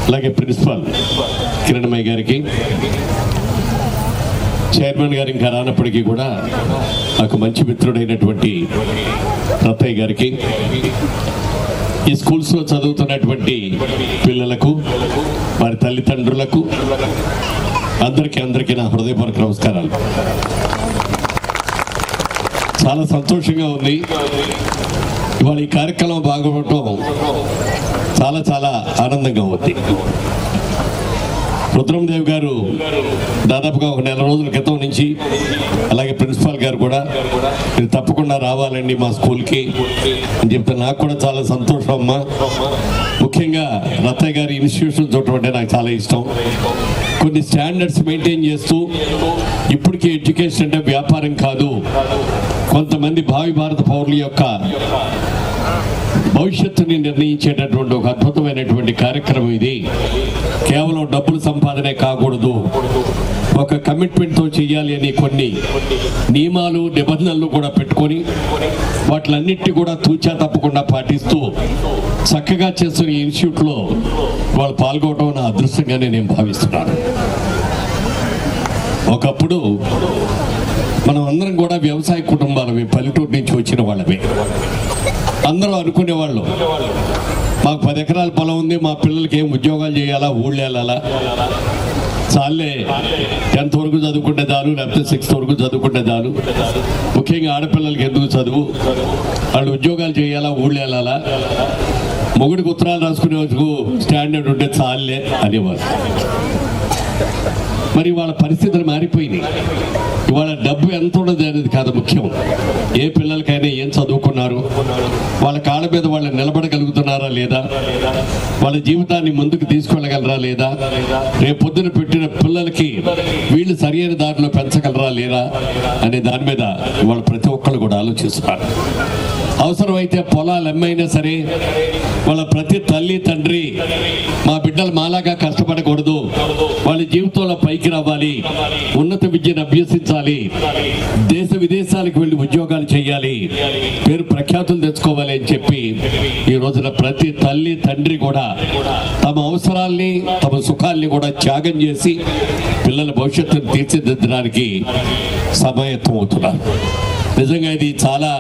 అలాగే ప్రిన్సిపాల్ కిరణ్మయ్య గారికి, చైర్మన్ గారు ఇంకా రానప్పటికీ కూడా నాకు మంచి మిత్రుడైనటువంటి రత్తయ్య గారికి, ఈ స్కూల్స్లో చదువుతున్నటువంటి పిల్లలకు, వారి తల్లిదండ్రులకు అందరికీ నా హృదయపూర్వక నమస్కారాలు. చాలా సంతోషంగా ఉంది. ఇవాళ ఈ కార్యక్రమం బాగుపడటం చాలా ఆనందంగా ఉంది. రుద్రందేవ్ గారు దాదాపుగా ఒక నెల రోజుల క్రితం నుంచి, అలాగే ప్రిన్సిపాల్ గారు కూడా మీరు తప్పకుండా రావాలండి మా స్కూల్కి అని చెప్తే నాకు కూడా చాలా సంతోషం అమ్మా. ముఖ్యంగా రత్తయ్య గారి ఇన్స్టిట్యూషన్ చూడటం అంటే నాకు చాలా ఇష్టం. కొన్ని స్టాండర్డ్స్ మెయింటైన్ చేస్తూ, ఇప్పటికీ ఎడ్యుకేషన్ అంటే వ్యాపారం కాదు, కొంతమంది భావి భారత పౌరుల యొక్క భవిష్యత్తుని నిర్ణయించేటటువంటి ఒక అద్భుతమైనటువంటి కార్యక్రమం ఇది. కేవలం డబ్బులు సంపాదనే కాకూడదు, ఒక కమిట్మెంట్తో చేయాలి అని కొన్ని నియమాలు నిబంధనలు కూడా పెట్టుకొని వాటిలన్నిటినీ కూడా తూచా తప్పకుండా పాటిస్తూ చక్కగా చేస్తున్న ఈ ఇన్స్టిట్యూట్లో వాళ్ళు పాల్గొనడం నా అదృష్టంగానే నేను భావిస్తున్నాను. ఒకప్పుడు మనం అందరం కూడా వ్యవసాయ కుటుంబాలమే, పల్లెటూరు నుంచి వచ్చిన వాళ్ళమే. అందరూ అనుకునేవాళ్ళు మాకు 10 ఎకరాల పొలం ఉంది, మా పిల్లలకి ఏం ఉద్యోగాలు చేయాలా, ఊళ్ళో వెళ్ళాలా, చాలే 10th వరకు చదువుకుంటే చాలు, లేకపోతే 6th వరకు చదువుకుంటే చాలు, ముఖ్యంగా ఆడపిల్లలకి ఎందుకు చదువు, వాళ్ళు ఉద్యోగాలు చేయాలా, ఊళ్ళో వెళ్ళాలా, మొగుడికి ఉత్తరాలు రాసుకునే స్టాండర్డ్ ఉంటే చాలే అనేవారు. మరి వాళ్ళ పరిస్థితులు మారిపోయినాయి. ఇవాళ డబ్బు ఎంత ఉన్నది అనేది కాదు ముఖ్యం, ఏ పిల్లలకైనా ఏం చదువుకున్నారు, వాళ్ళ కాళ్ళ మీద వాళ్ళు నిలబడగలుగుతున్నారా లేదా, వాళ్ళ జీవితాన్ని ముందుకు తీసుకెళ్ళగలరా లేదా, రేపు పొద్దున పెట్టిన పిల్లలకి వీళ్ళు సరైన దారిలో పెంచగలరా లేదా అనే దాని మీద ఇవాళ ప్రతి ఒక్కళ్ళు కూడా ఆలోచిస్తున్నారు. అవసరమైతే పొలాలు అమ్మైనా సరే వాళ్ళ ప్రతి తల్లి తండ్రి మా బిడ్డలు మాలాగా కష్టపడకూడదు, వాళ్ళ జీవితంలో పైకి రావాలి, ఉన్నత విద్యను అభ్యసించాలి, దేశ విదేశాలకు వెళ్ళి ఉద్యోగాలు చేయాలి, పేరు ప్రఖ్యాతులు తెచ్చుకోవాలి అని చెప్పి ఈ రోజున ప్రతి తల్లి తండ్రి కూడా తమ అవసరాల్ని, తమ సుఖాల్ని కూడా త్యాగం చేసి పిల్లల భవిష్యత్తును తీర్చిదిద్దడానికి సమాయత్తం అవుతున్నారు. నిజంగా ఇది చాలా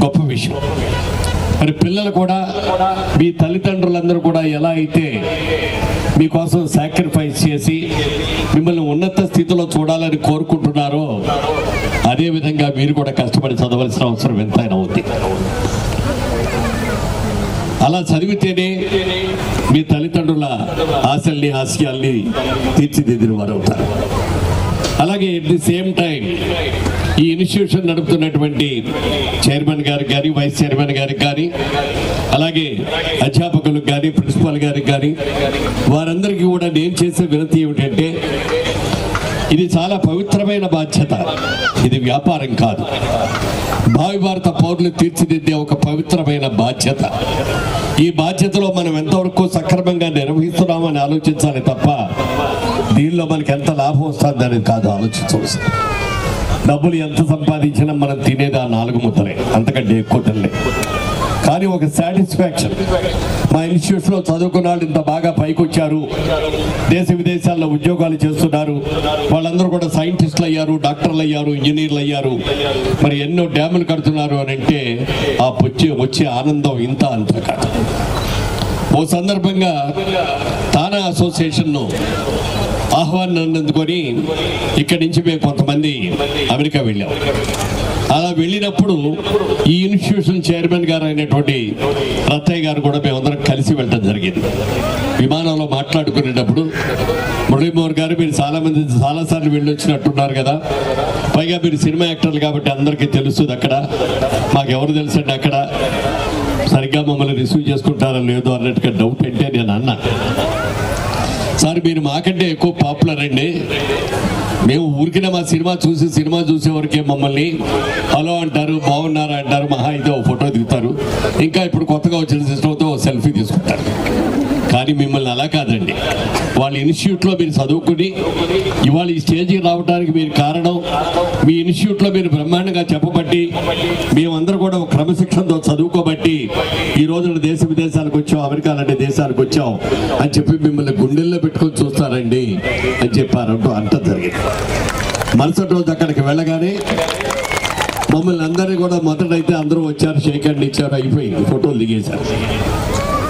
గొప్ప విషయం. మరి పిల్లలు కూడా మీ తల్లిదండ్రులందరూ కూడా ఎలా అయితే మీకోసం సాక్రిఫైస్ చేసి మిమ్మల్ని ఉన్నత స్థితిలో చూడాలని కోరుకుంటున్నారో, అదేవిధంగా మీరు కూడా కష్టపడి చదవాల్సిన అవసరం ఎంతైనా ఉంది. అలా చదివితేనే మీ తల్లిదండ్రుల ఆశల్ని, ఆశయాల్ని తీర్చిదిద్దిన వారు అవుతారు. అలాగే ఎట్ ది సేమ్ టైం ఈ ఇన్స్టిట్యూషన్ నడుపుతున్నటువంటి చైర్మన్ గారికి కానీ, వైస్ చైర్మన్ గారికి కానీ, అలాగే అధ్యాపకులకు కానీ, ప్రిన్సిపాల్ గారికి కానీ, వారందరికీ కూడా నేను చేసే వినతి ఏమిటంటే, ఇది చాలా పవిత్రమైన బాధ్యత, ఇది వ్యాపారం కాదు. భావి భారత పౌరులు తీర్చిదిద్దే ఒక పవిత్రమైన బాధ్యత. ఈ బాధ్యతలో మనం ఎంతవరకు సక్రమంగా నిర్వహిస్తున్నామని ఆలోచించాలి తప్ప దీనిలో మనకి ఎంత లాభం వస్తుంది అనేది కాదు ఆలోచించవలసింది. డబ్బులు ఎంత సంపాదించినా మనం తినేది ఆ 4 ముద్దలే, అంతకంటే ఎక్కువ తినలే. కానీ ఒక సాటిస్ఫాక్షన్, మా ఇన్స్టిట్యూట్స్లో చదువుకున్న వాళ్ళు ఇంత బాగా పైకి వచ్చారు, దేశ విదేశాల్లో ఉద్యోగాలు చేస్తున్నారు, వాళ్ళందరూ కూడా సైంటిస్టులు అయ్యారు, డాక్టర్లు అయ్యారు, ఇంజనీర్లు అయ్యారు, మరి ఎన్నో డ్యాములు కడుతున్నారు అని అంటే ఆ వచ్చే ఆనందం ఇంత అంత కాదు. ఓ సందర్భంగా తానా అసోసియేషన్ను ఆహ్వానం అందుకొని ఇక్కడి నుంచి మేము కొంతమంది అమెరికా వెళ్ళాం. అలా వెళ్ళినప్పుడు ఈ ఇన్స్టిట్యూషన్ చైర్మన్ గారు అయినటువంటి రత్తయ్య గారు కూడా మేమందరం కలిసి వెళ్ళడం జరిగింది. విమానంలో మాట్లాడుకునేటప్పుడు మురళీమోహన్ గారు, మీరు చాలాసార్లు వెళ్ళి వచ్చినట్టున్నారు కదా, పైగా మీరు సినిమా యాక్టర్లు కాబట్టి అందరికీ తెలుస్తుంది, అక్కడ మాకెవరు తెలుసండి, అక్కడ సరిగ్గా మమ్మల్ని రిసీవ్ చేసుకుంటారో లేదో అన్నట్టుగా డౌట్ అంటే నేను అన్నా, సార్ మీరు మాకంటే ఎక్కువ పాపులర్ అండి, మేము ఊరికినా మా సినిమా చూసే వరకే మమ్మల్ని హలో అంటారు, బాగున్నారా అంటారు, మహా అయితే ఓ ఫోటో దిగుతారు, ఇంకా ఇప్పుడు కొత్తగా వచ్చిన సిస్టంతో సెల్ఫీ తీసుకుంటారు. కానీ మిమ్మల్ని అలా కాదండి. వాళ్ళ ఇన్స్టిట్యూట్లో మీరు చదువుకుని ఇవాళ ఈ స్టేజ్కి రావడానికి మీరు కారణం మీ ఇన్స్టిట్యూట్లో మీరు బ్రహ్మాండంగా చెప్పబట్టి మేమందరూ కూడా ఒక క్రమశిక్షణతో చదువుకోబట్టి ఈ రోజున దేశ విదేశాలకు వచ్చాం, అమెరికా లాంటి దేశాలకు వచ్చాం అని చెప్పి మిమ్మల్ని గుండెల్లో పెట్టుకొని చూస్తారండి అని చెప్పారంటూ అంత జరిగింది. మరుసటి రోజు అక్కడికి వెళ్ళగానే మమ్మల్ని అందరినీ కూడా మొదటైతే అందరూ వచ్చారు, షేక్ హ్యాండ్ ఇచ్చారు, అయిపోయింది, ఫోటోలు దిగేశారు.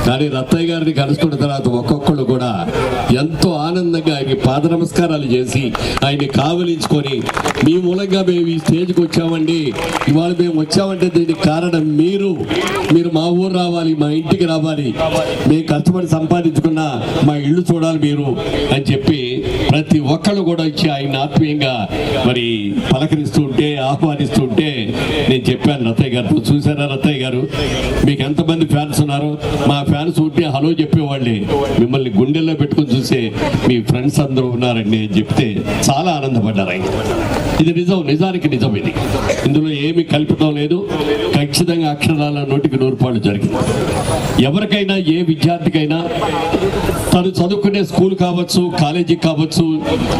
కానీ రత్తయ్య గారిని కలుసుకున్న తర్వాత ఒక్కొక్కళ్ళు కూడా ఎంతో ఆనందంగా ఆయనకి పాద నమస్కారాలు చేసి ఆయన్ని కావలించుకొని మీ మూలంగా మేము ఈ స్టేజ్కి వచ్చామండి, ఇవాళ మేము వచ్చామంటే దీనికి కారణం మీరు మా ఊరు రావాలి, మా ఇంటికి రావాలి, మేము కష్టపడి సంపాదించుకున్న మా ఇల్లు చూడాలి మీరు అని చెప్పి ప్రతి ఒక్కళ్ళు కూడా వచ్చి ఆయన ఆత్మీయంగా మరి పలకరిస్తూ ఉంటే ఆహ్వానిస్తుంటే నేను చెప్పాను రత్తయ్య గారితో, చూసారా రత్తయ్య గారు మీకు ఎంతమంది ఫ్యాన్స్ ఉన్నారు, మా ఫ్యాన్స్ ఉంటే హలో చెప్పేవాళ్ళే, మిమ్మల్ని గుండెల్లో పెట్టుకుని చూసే మీ ఫ్రెండ్స్ అందరూ ఉన్నారండి అని చెప్తే చాలా ఆనందపడ్డారు ఆయన. ఇది నిజానికి నిజం, ఇది ఇందులో ఏమి కల్పితం లేదు, ఖచ్చితంగా అక్షరాల 100% జరిగింది. ఎవరికైనా ఏ విద్యార్థికైనా తను చదువుకునే స్కూల్ కావచ్చు, కాలేజీ కావచ్చు,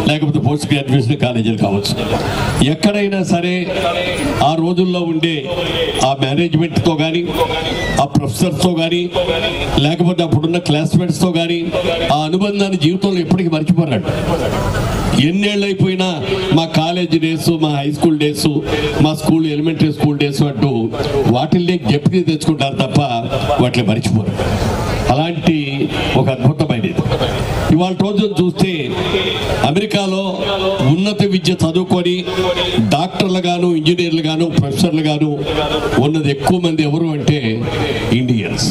లేకపోతే పోస్ట్ గ్రాడ్యుయేషన్ కాలేజీలు కావచ్చు, ఎక్కడైనా సరే ఆ రోజుల్లో ఉండే ఆ మేనేజ్మెంట్తో కానీ ఆ ప్రొఫెసర్స్తో కానీ లేకపోతే అప్పుడున్న క్లాస్మేట్స్తో కానీ ఆ అనుబంధాన్ని జీవితంలో ఎప్పటికీ మర్చిపోరాడు. ఎన్నేళ్ళు అయిపోయినా మా కాలేజ్ డేస్, మా హై స్కూల్ డేస్, మా స్కూల్ ఎలిమెంటరీ స్కూల్ డేస్ అంటూ వాటిల్ని జ్ఞప్తికి తెచ్చుకుంటారు తప్ప వాటిని మర్చిపోరు. అలాంటి ఒక అద్భుతమైనది ఇవాళ రోజు చూస్తే అమెరికాలో ఉన్నత విద్య చదువుకొని డాక్టర్లు గాను, ఇంజనీర్లు గాను, ప్రొఫెసర్లు గాను ఉన్నది ఎక్కువ మంది ఎవరు అంటే ఇండియన్స్.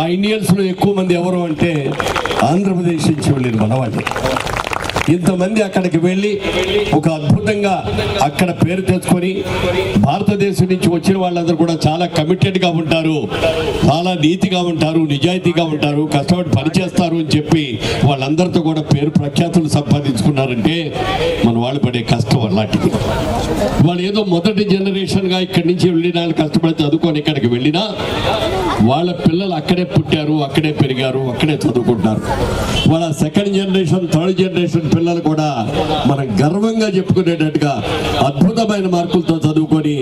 ఆ ఇండియన్స్లో ఎక్కువ మంది ఎవరు అంటే ఆంధ్రప్రదేశ్ నుంచి వెళ్ళిన మనవాళ్ళు. ఇంతమంది అక్కడికి వెళ్ళి ఒక అద్భుతంగా అక్కడ పేరు తెచ్చుకొని భారతదేశం నుంచి వచ్చిన వాళ్ళందరూ కూడా చాలా కమిటెడ్గా ఉంటారు, చాలా నీతిగా ఉంటారు, నిజాయితీగా ఉంటారు, కష్టపడి పనిచేస్తారు అని చెప్పి వాళ్ళందరితో కూడా పేరు ప్రఖ్యాతులు సంపాదించుకున్నారంటే మన వాళ్ళు పడే కష్టం అలాంటిది. వాళ్ళు ఏదో మొదటి జనరేషన్గా ఇక్కడి నుంచి వెళ్ళిన వాళ్ళు కష్టపడి చదువుకొని ఇక్కడికి వెళ్ళినా వాళ్ళ పిల్లలు అక్కడే పుట్టారు, అక్కడే పెరిగారు, అక్కడే చదువుకుంటారు. వాళ్ళ సెకండ్ జనరేషన్, థర్డ్ జనరేషన్ పిల్లలు కూడా మనం గర్వంగా చెప్పుకునేటట్టుగా అద్భుతమైన మార్కులతో చదువుకొని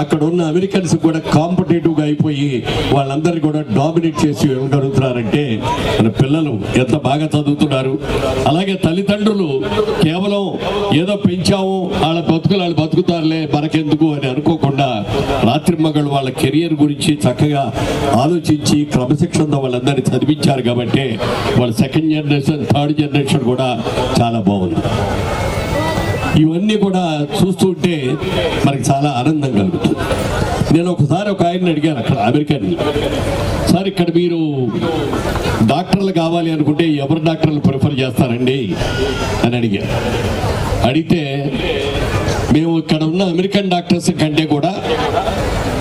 అక్కడ ఉన్న అమెరికన్స్ కూడా కాంపిటేటివ్గా అయిపోయి వాళ్ళందరినీ కూడా డామినేట్ చేసి ఏమడుగుతున్నారంటే మన పిల్లలు ఎంత బాగా చదువుతున్నారు. అలాగే తల్లిదండ్రులు కేవలం ఏదో పెంచాము వాళ్ళ బతుకులు వాళ్ళు బతుకుతారులే మనకెందుకు అని అనుకోకుండా రాత్రింమగళ్ళు వాళ్ళ కెరియర్ గురించి చక్కగా ఆలోచించి క్రమశిక్షణతో వాళ్ళందరినీ చదివించారు కాబట్టి వాళ్ళ సెకండ్ జనరేషన్, థర్డ్ జనరేషన్ కూడా చాలా బాగుంది. ఇవన్నీ కూడా చూస్తుంటే మనకి చాలా ఆనందం కలుగుతుంది. నేను ఒకసారి ఒక ఆయన్ని అడిగాను అక్కడ అమెరికన్, సార్ ఇక్కడ మీరు డాక్టర్లు కావాలి అనుకుంటే ఎవరు డాక్టర్లు ప్రిఫర్ చేస్తారండి అని అడిగాను. అడిగితే మేము ఇక్కడ ఉన్న అమెరికన్ డాక్టర్స్ కంటే కూడా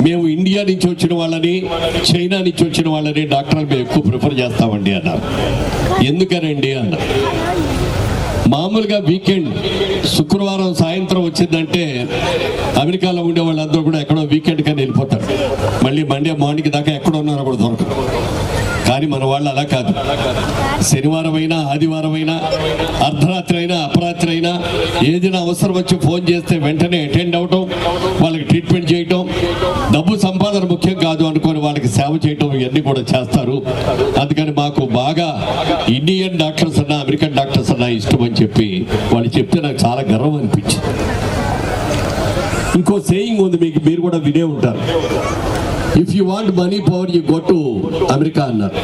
మేము ఇండియా నుంచి వచ్చిన వాళ్ళని, చైనా నుంచి వచ్చిన వాళ్ళని డాక్టర్లు మేము ఎక్కువ ప్రిఫర్ చేస్తామండి అన్నారు. ఎందుకనండి అన్నారు. మామూలుగా వీకెండ్ శుక్రవారం సాయంత్రం వచ్చిందంటే అమెరికాలో ఉండే వాళ్ళందరూ కూడా ఎక్కడో వీకెండ్ కానీ వెళ్ళిపోతారు, మళ్ళీ మండే మార్నింగ్ దాకా ఎక్కడ ఉన్నారో కూడా దొరకదు. కానీ మన వాళ్ళు అలా కాదు, శనివారం అయినా, ఆదివారం అయినా, అర్ధరాత్రి అయినా, అపరాత్రి అయినా ఏదైనా అవసరం వచ్చి ఫోన్ చేస్తే వెంటనే అటెండ్ అవటం, వాళ్ళకి ట్రీట్మెంట్ చేయటం, డబ్బు సంపాదన ముఖ్యం కాదు అనుకొని వాళ్ళకి సేవ చేయటం, ఇవన్నీ కూడా చేస్తారు. అందుకని మాకు బాగా ఇండియన్ డాక్టర్స్ అన్నా, అమెరికన్ డాక్టర్స్ అన్నా ఇష్టం అని చెప్పి వాళ్ళు చెప్తే నాకు చాలా గర్వం అనిపించింది. ఇంకో సేయింగ్ ఉంది, మీకు మీరు కూడా వినే ఉంటారు, if you want money power you go to America అన్నారు,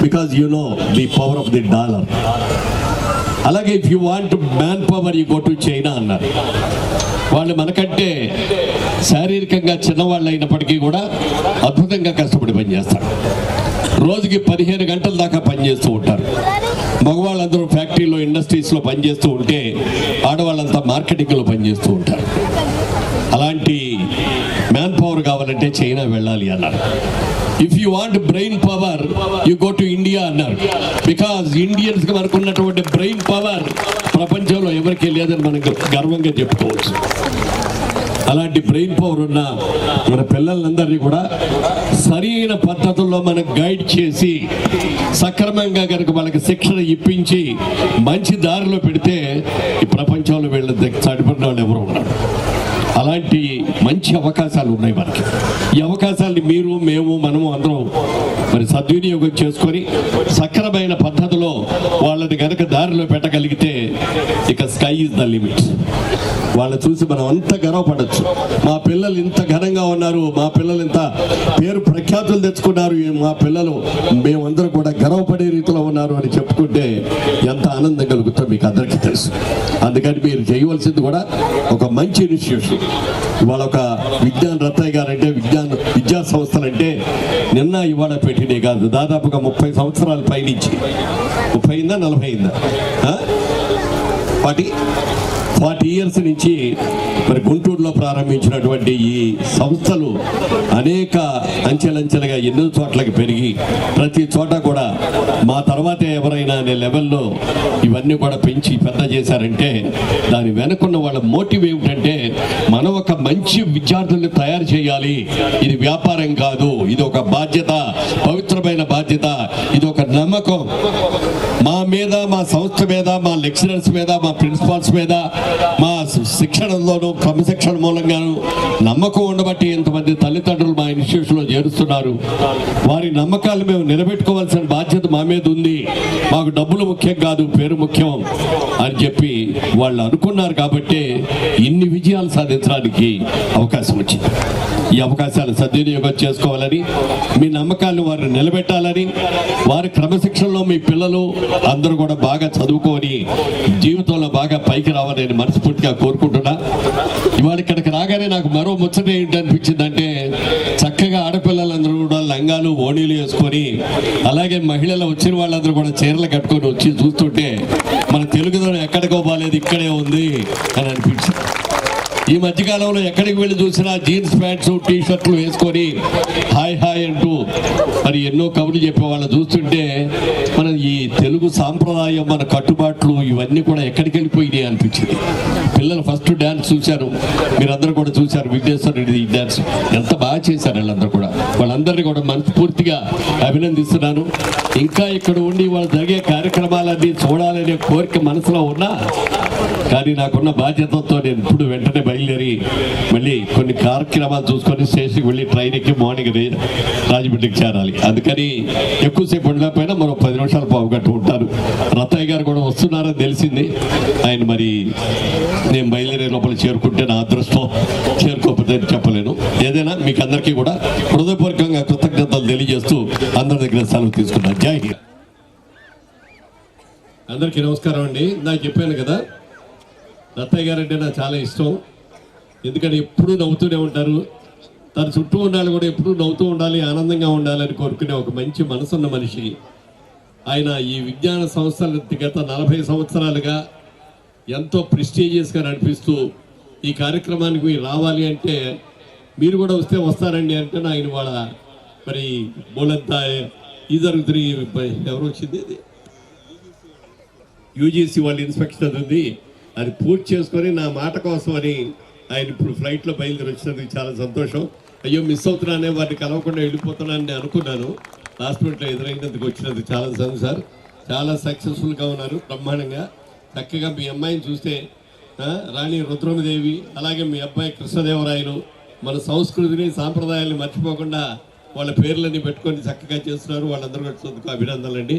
because you know the power of the dollar. అలాగే if you want man power you go to China అన్నారు. వాళ్ళు మనకంటే శారీరకంగా చిన్నవాళ్ళు అయినప్పటికీ కూడా అద్భుతంగా కష్టపడి పనిచేస్తారు. రోజుకి 15 గంటల దాకా పనిచేస్తూ ఉంటారు. మగవాళ్ళందరూ ఫ్యాక్టరీలో, ఇండస్ట్రీస్లో పనిచేస్తూ ఉంటే ఆడవాళ్ళంతా మార్కెటింగ్లో పనిచేస్తూ ఉంటారు. అలాంటి మ్యాన్ పవర్ కావాలంటే చైనా వెళ్ళాలి అన్నారు. If you want brain power you go to India అన్నారు. బికాజ్ ఇండియన్స్కి మనకు ఉన్నటువంటి బ్రెయిన్ పవర్ ప్రపంచంలో ఎవరికి లేదని మనం గర్వంగా చెప్పుకోవచ్చు. అలాంటి బ్రెయిన్ పవర్ ఉన్న మన పిల్లలందరినీ కూడా సరైన పద్ధతుల్లో మనం గైడ్ చేసి సక్రమంగా కనుక వాళ్ళకి శిక్షణ ఇప్పించి మంచి దారిలో పెడితే ఈ ప్రపంచంలో వీళ్ళ చడిపడిన వాళ్ళు ఎవరు ఉన్నారు. అలాంటి మంచి అవకాశాలు ఉన్నాయి మనకి. ఈ అవకాశాన్ని మీరు, మేము, మనము అందరం మరి సద్వినియోగం చేసుకొని సక్రమైన పద్ధతిలో వాళ్ళని కనుక దారిలో పెట్టగలిగితే ఇక స్కై ఇస్ ద లిమిట్. వాళ్ళని చూసి మనం అంత గర్వపడచ్చు. మా పిల్లలు ఇంత ఘనంగా ఉన్నారు, మా పిల్లలు ఇంత పేరు ప్రఖ్యాతులు తెచ్చుకున్నారు, మా పిల్లలు మేమందరూ కూడా గర్వపడే రీతిలో ఉన్నారు అని చెప్పుకుంటే ఎంత ఆనందం కలుగుతుందో మీకు అందరికీ తెలుసు. అందుకని మీరు చేయవలసింది కూడా ఒక మంచి ఇనిషియేషన్. ఇవాళ ఒక విజ్ఞాన్ రత్తయ్య గారు అంటే విద్యా సంస్థలు అంటే నిన్న ఇవాళ పెట్టినే కాదు, దాదాపుగా 30 సంవత్సరాల పైనుంచి 30 అయిందా 40 అయిందా 40 ఇయర్స్ నుంచి మరి గుంటూరులో ప్రారంభించినటువంటి ఈ సంస్థలు అనేక అంచెలంచెలుగా ఎన్నో చోట్లకి పెరిగి ప్రతి చోట కూడా మా తర్వాతే ఎవరైనా అనే లెవెల్లో ఇవన్నీ కూడా పెంచి పెద్ద చేశారంటే దాని వెనుకున్న వాళ్ళ మోటివ్ ఏమిటంటే మనం ఒక మంచి విద్యార్థుల్ని తయారు చేయాలి. ఇది వ్యాపారం కాదు, ఇది ఒక బాధ్యత, పవిత్రమైన బాధ్యత, ఇది ఒక నమ్మకం. మా మీద, మా సంస్థ మీద, మా లెక్చరర్స్ మీద, మా ప్రిన్సిపాల్స్ మీద, మా శిక్షణలోనూ క్రమశిక్షణ మూలంగాను నమ్మకం ఉండబట్టి ఇంతమంది తల్లిదండ్రులు మా ఇన్స్టిట్యూషన్లో చేరుస్తున్నారు. వారి నమ్మకాలు మేము నిలబెట్టుకోవాల్సిన బాధ్యత మా మీద ఉంది. మాకు డబ్బులు ముఖ్యం కాదు, పేరు ముఖ్యం అని చెప్పి వాళ్ళు అనుకున్నారు. కాబట్టి ఇన్ని విజయాలు సాధించడానికి అవకాశం వచ్చింది. ఈ అవకాశాలు సద్వినియోగం చేసుకోవాలని, మీ నమ్మకాలను వారు నిలబెట్టాలని, వారి క్రమశిక్షణలో మీ పిల్లలు అందరూ కూడా బాగా చదువుకొని జీవితంలో బాగా పైకి రావాలని మనస్ఫూర్తిగా కోరుకుంటున్నా. ఇవాళ ఇక్కడికి రాగానే నాకు మరో ముచ్చట ఏంటి అనిపించిందంటే, చక్కగా ఆడపిల్లలందరూ కూడా లంగాలు ఓణీలు వేసుకొని, అలాగే మహిళలు వచ్చిన వాళ్ళందరూ కూడా చీరలు కట్టుకొని వచ్చి చూస్తుంటే మన తెలుగుదనం ఎక్కడికో బాలేదు, ఇక్కడే ఉంది అని అనిపించింది. ఈ మధ్యకాలంలో ఎక్కడికి వెళ్ళి చూసినా జీన్స్ ప్యాంట్స్, టీ షర్ట్లు వేసుకొని హాయ్ హాయ్ అంటూ మరి ఎన్నో కబుర్లు చెప్పే వాళ్ళు చూస్తుంటే మన ఈ తెలుగు సాంప్రదాయం, మన కట్టుబాట్లు ఇవన్నీ కూడా ఎక్కడికి వెళ్ళిపోయినాయి అనిపించింది. పిల్లలు ఫస్ట్ డ్యాన్స్ చూశారు, మీరందరూ కూడా చూశారు. విఘ్నేశ్వర రెడ్డి డ్యాన్స్ ఎంత బాగా చేశారు వాళ్ళందరూ కూడా. వాళ్ళందరినీ కూడా మనస్ఫూర్తిగా అభినందిస్తున్నాను. ఇంకా ఇక్కడ ఉండి వాళ్ళు జరిగే కార్యక్రమాలన్నీ చూడాలనే కోరిక మనసులో ఉన్నా, కానీ నాకున్న బాధ్యతతో నేను ఇప్పుడు వెంటనే బయలుదేరి మళ్ళీ కొన్ని కార్యక్రమాలు చూసుకొని స్టేషన్కి వెళ్ళి ట్రైన్ ఎక్కి మార్నింగ్ రాజమండ్రికి చేరాలి. అందుకని ఎక్కువసేపు ఉండలేకపోయినా మరో 10 నిమిషాలు పావుగట్టు ఉంటారు. రత్తయ్య గారు కూడా వస్తున్నారని తెలిసింది. ఆయన మరి నేను బయలుదేరే లోపల చేరుకుంటే నా అదృష్టం, చేరుకోకపోతే చెప్పలేను. ఏదైనా మీకు అందరికీ కూడా హృదయపూర్వకంగా కృతజ్ఞతలు తెలియజేస్తూ అందరి దగ్గర సెలవు తీసుకున్నాను. జై హింద్. అందరికీ నమస్కారం అండి. నాకు చెప్పాను కదా, రత్తయ్య గారు అంటే నాకు చాలా ఇష్టం. ఎందుకంటే ఎప్పుడూ నవ్వుతూనే ఉంటారు. తన చుట్టూ ఉండాలి కూడా ఎప్పుడూ నవ్వుతూ ఉండాలి, ఆనందంగా ఉండాలని కోరుకునే ఒక మంచి మనసున్న మనిషి ఆయన. ఈ విజ్ఞాన సంస్థలు గత 40 సంవత్సరాలుగా ఎంతో ప్రెస్టీజియస్గా నడిపిస్తూ ఈ కార్యక్రమానికి మీరు రావాలి అంటే, మీరు కూడా వస్తే వస్తారండి అంటే ఆయన వాళ్ళ మరి బోలంతా ఈ జరుగుతుంది. ఎవరు వచ్చింది? యూజీసీ వాళ్ళ ఇన్స్పెక్షన్ అది ఉంది, అది పూర్తి చేసుకొని నా మాట కోసం అని ఆయన ఇప్పుడు ఫ్లైట్లో బయలుదేరి వచ్చినందుకు చాలా సంతోషం. అయ్యో మిస్ అవుతున్నానే, వారిని కలవకుండా వెళ్ళిపోతున్నానని నేను అనుకున్నాను. లాస్ట్ మినిట్లో ఎదురైనందుకు వచ్చినందుకు చాలా సంతోషం సార్. చాలా సక్సెస్ఫుల్గా ఉన్నారు, బ్రహ్మాండంగా. చక్కగా మీ అమ్మాయిని చూస్తే రాణి రుద్రమదేవి, అలాగే మీ అబ్బాయి కృష్ణదేవరాయలు మన సంస్కృతిని, సాంప్రదాయాన్ని మర్చిపోకుండా వాళ్ళ పేర్లన్నీ పెట్టుకొని చక్కగా చేస్తున్నారు. వాళ్ళందరూ వచ్చినందుకు అభినందనలండి.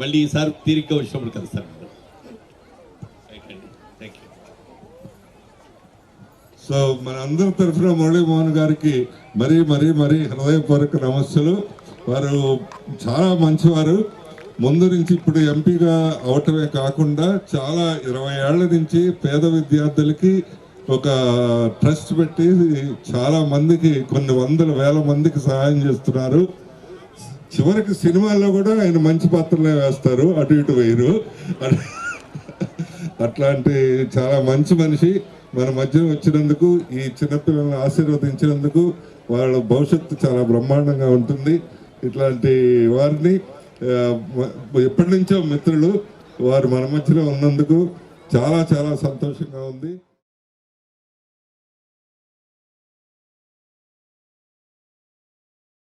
మళ్ళీ ఈసారి తీరిగ్గా వచ్చినప్పుడు కలుస్తారు. సో మన అందరి తరఫున మురళీమోహన్ గారికి మరీ హృదయపూర్వక నమస్సులు. వారు చాలా మంచివారు. ముందు నుంచి ఇప్పుడు ఎంపీగా అవటమే కాకుండా చాలా 20 ఏళ్ల నుంచి పేద విద్యార్థులకి ఒక ట్రస్ట్ పెట్టి చాలా మందికి, కొన్ని వందల వేల మందికి సహాయం చేస్తున్నారు. చివరికి సినిమాల్లో కూడా ఆయన మంచి పాత్రలే వేస్తారు, అటు ఇటు వేయరు. అట్లాంటి చాలా మంచి మనిషి మన మధ్య వచ్చినందుకు, ఈ చిన్నపిల్లల్ని ఆశీర్వదించినందుకు వాళ్ళ భవిష్యత్తు చాలా బ్రహ్మాండంగా ఉంటుంది. ఇట్లాంటి వారిని ఎప్పటి నుంచో మిత్రులు, వారు మన మధ్యలో ఉన్నందుకు చాలా చాలా సంతోషంగా ఉంది.